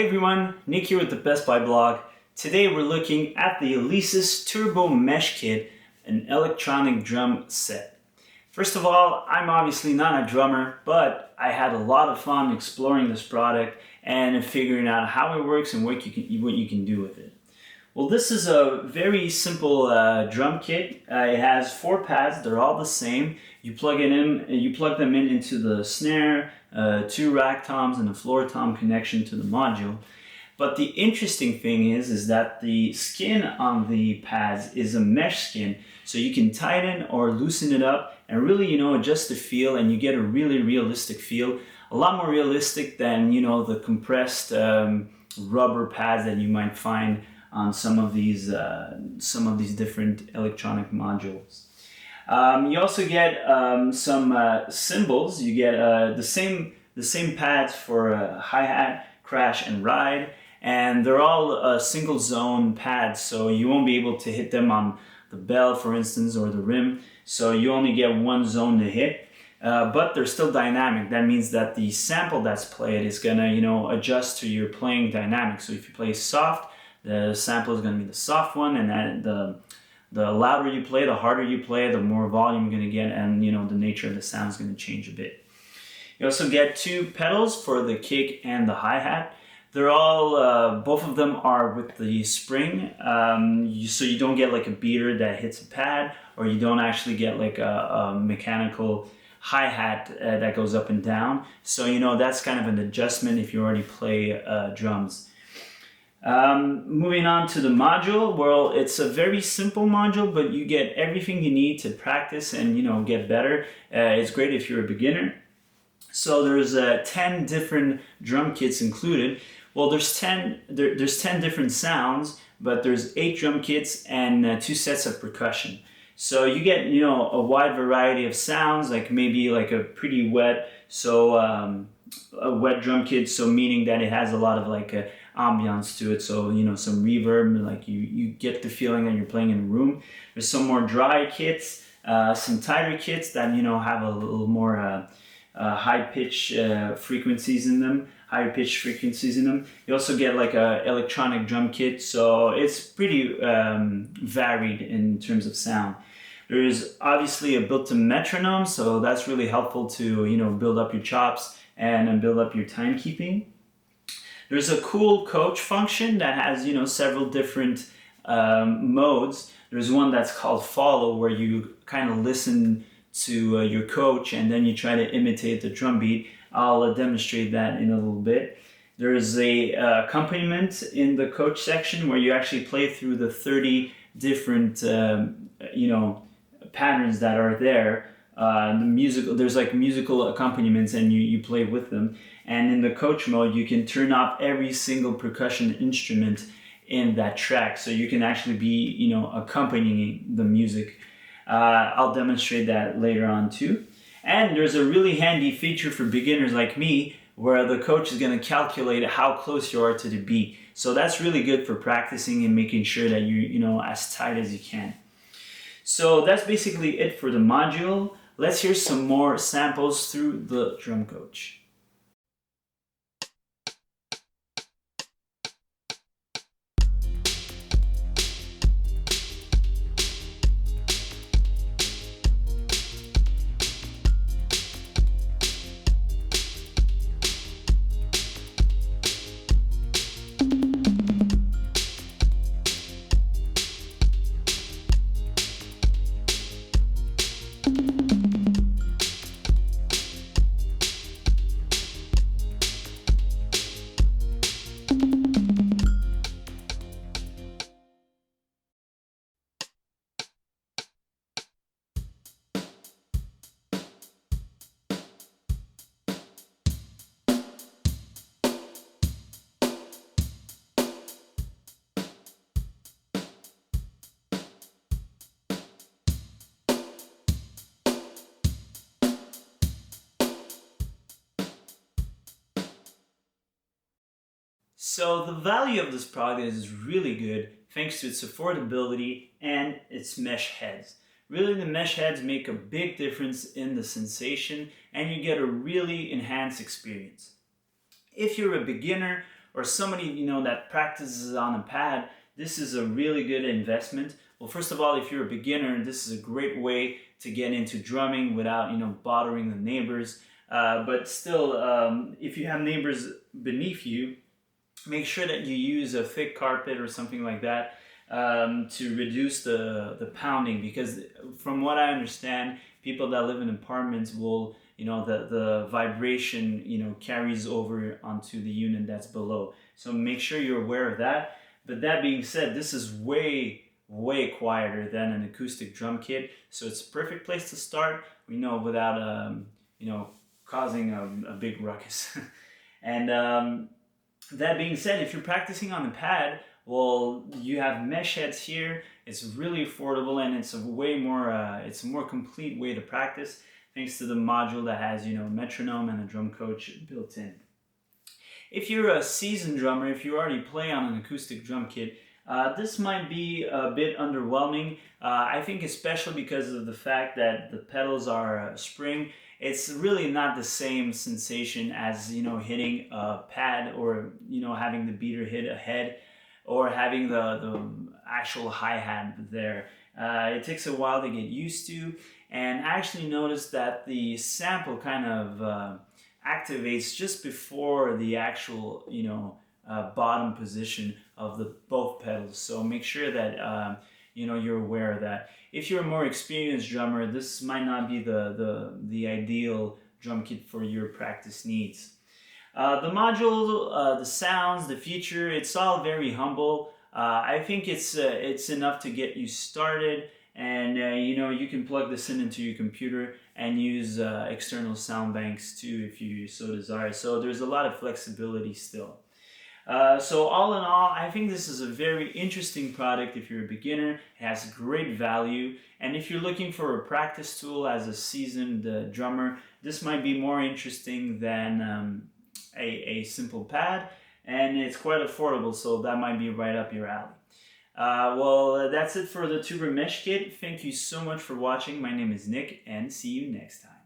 Hey everyone, Nick here with the Best Buy blog. Today we're looking at the Alesis Turbo Mesh Kit, an electronic drum set. First of all, I'm obviously not a drummer, but I had a lot of fun exploring this product and figuring out how it works and what you can do with it. Well, this is a very simple drum kit. It has 4 pads. They're all the same. You plug them into the snare, 2 rack toms, and a floor tom connection to the module. But the interesting thing is that the skin on the pads is a mesh skin, so you can tighten or loosen it up and really, adjust the feel, and you get a really realistic feel. A lot more realistic than, the compressed rubber pads that you might find on some of these different electronic modules. You also get some cymbals. You get the same pads for hi-hat, crash, and ride, and they're all single zone pads, so you won't be able to hit them on the bell, for instance, or the rim. So you only get one zone to hit. But they're still dynamic. That means that the sample that's played is gonna, adjust to your playing dynamic. So if you play soft, the sample is going to be the soft one, and the louder you play, the harder you play, the more volume you're going to get, and the nature of the sound is going to change a bit. You also get 2 pedals for the kick and the hi-hat. They're all, both of them are with the spring, so you don't get like a beater that hits a pad, or you don't actually get like a mechanical hi-hat that goes up and down. So that's kind of an adjustment if you already play drums. Moving on to the module, well, it's a very simple module, but you get everything you need to practice and get better. It's great if you're a beginner. So there's 10 different drum kits included. Well, there's 10 different sounds, but there's 8 drum kits and 2 sets of percussion. So you get a wide variety of sounds, like maybe like a pretty wet, so a wet drum kit, so meaning that it has a lot of like ambiance to it, so some reverb, like you get the feeling that you're playing in a room. There's some more dry kits, some tighter kits that have a little more high pitch frequencies in them, higher pitch frequencies in them. You also get like a electronic drum kit, so it's pretty varied in terms of sound. There is obviously a built-in metronome, so that's really helpful to build up your chops and build up your timekeeping. There's a cool coach function that has several different modes. There's one that's called follow, where you kind of listen to your coach and then you try to imitate the drum beat. I'll demonstrate that in a little bit. There's a accompaniment in the coach section where you actually play through the 30 different patterns that are there. There's like musical accompaniments, and you play with them. And in the coach mode, you can turn off every single percussion instrument in that track, so you can actually be accompanying the music. I'll demonstrate that later on too. And there's a really handy feature for beginners like me, where the coach is going to calculate how close you are to the beat. So that's really good for practicing and making sure that you're as tight as you can. So that's basically it for the module. Let's hear some more samples through the drum coach. So the value of this product is really good thanks to its affordability and its mesh heads. Really, the mesh heads make a big difference in the sensation, and you get a really enhanced experience. If you're a beginner or somebody, you know, that practices on a pad, this is a really good investment. Well, first of all, if you're a beginner, this is a great way to get into drumming without, you know, bothering the neighbors. But still, if you have neighbors beneath you, make sure that you use a thick carpet or something like that to reduce the pounding, because from what I understand, people that live in apartments will, you know, the vibration, you know, carries over onto the unit that's below. So make sure you're aware of that. But that being said, this is way quieter than an acoustic drum kit, so it's a perfect place to start, you know, without you know, causing a big ruckus. And that being said, if you're practicing on the pad, well, you have mesh heads here. It's really affordable, and it's a way more it's a more complete way to practice, thanks to the module that has, you know, metronome and a drum coach built in. If you're a seasoned drummer, if you already play on an acoustic drum kit, this might be a bit underwhelming. I think especially because of the fact that the pedals are spring, it's really not the same sensation as, you know, hitting a pad, or, you know, having the beater hit a head, or having the actual hi-hat there. It takes a while to get used to, and I actually noticed that the sample kind of activates just before the actual, you know, bottom position of the both pedals. So make sure that you know, you're aware of that. If you're a more experienced drummer, this might not be the ideal drum kit for your practice needs. The module, the sounds, the feature, it's all very humble. I think it's enough to get you started, and you know, you can plug this into your computer and use external sound banks too if you so desire. So there's a lot of flexibility still. So all in all, I think this is a very interesting product if you're a beginner. It has great value, and if you're looking for a practice tool as a seasoned drummer, this might be more interesting than a simple pad, and it's quite affordable, so that might be right up your alley. Well, that's it for the Turbo Mesh Kit. Thank you so much for watching. My name is Nick, and see you next time.